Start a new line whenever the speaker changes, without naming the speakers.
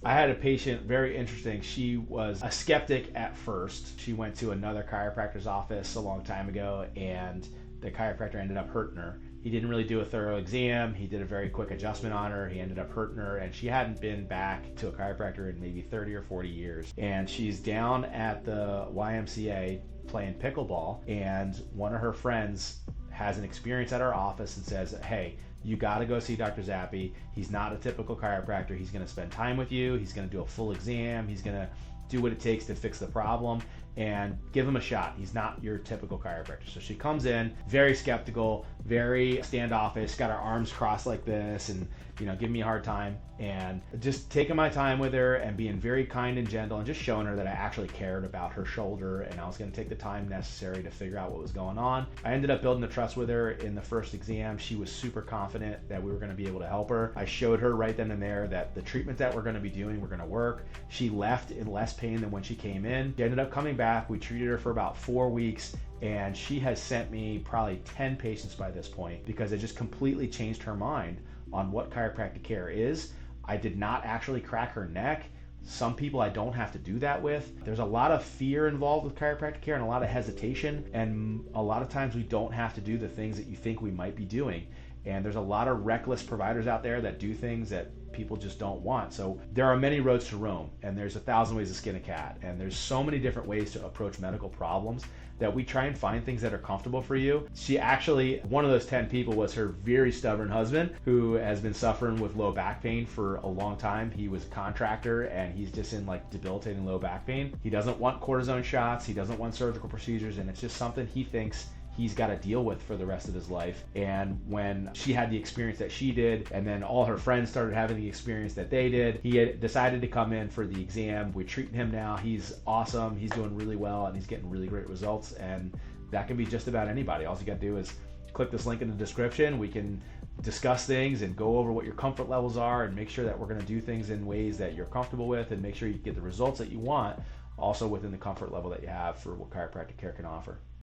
I had a patient, very interesting. She was a skeptic at first. She went to another chiropractor's office a long time ago, and the chiropractor ended up hurting her. He didn't really do a thorough exam. He did a very quick adjustment on her. He ended up hurting her, and she hadn't been back to a chiropractor in maybe 30 or 40 years. And she's down at the YMCA playing pickleball, and one of her friends has an experience at our office and says, hey, you got to go see Dr. Zappy. He's not a typical chiropractor. He's going to spend time with you. He's going to do a full exam. He's going to do what it takes to fix the problem, and give him a shot. He's not your typical chiropractor. So she comes in very skeptical, very standoffish, got her arms crossed like this, and giving me a hard time, and just taking my time with her and being very kind and gentle and just showing her that I actually cared about her shoulder and I was going to take the time necessary to figure out what was going on. I ended up building a trust with her in the first exam. She was super confident that we were going to be able to help her. I showed her right then and there that the treatment that we're going to be doing were going to work. She left in less pain than when she came in. She ended up coming back. We treated her for about 4 weeks, and she has sent me probably 10 patients by this point because it just completely changed her mind on what chiropractic care is. I did not actually crack her neck. Some people I don't have to do that with. There's a lot of fear involved with chiropractic care and a lot of hesitation, and a lot of times we don't have to do the things that you think we might be doing. And there's a lot of reckless providers out there that do things that people just don't want. So there are many roads to Rome, and there's 1,000 ways to skin a cat, and there's so many different ways to approach medical problems that we try and find things that are comfortable for you. She actually, one of those 10 people was her very stubborn husband, who has been suffering with low back pain for a long time. He was a contractor, and he's just in like debilitating low back pain. He doesn't want cortisone shots. He doesn't want surgical procedures, and it's just something he thinks he's got to deal with for the rest of his life. And when she had the experience that she did, and then all her friends started having the experience that they did, he had decided to come in for the exam. We're treating him now. He's awesome. He's doing really well, and he's getting really great results. And that can be just about anybody. All you got to do is click this link in the description. We can discuss things and go over what your comfort levels are and make sure that we're going to do things in ways that you're comfortable with and make sure you get the results that you want, also within the comfort level that you have for what chiropractic care can offer.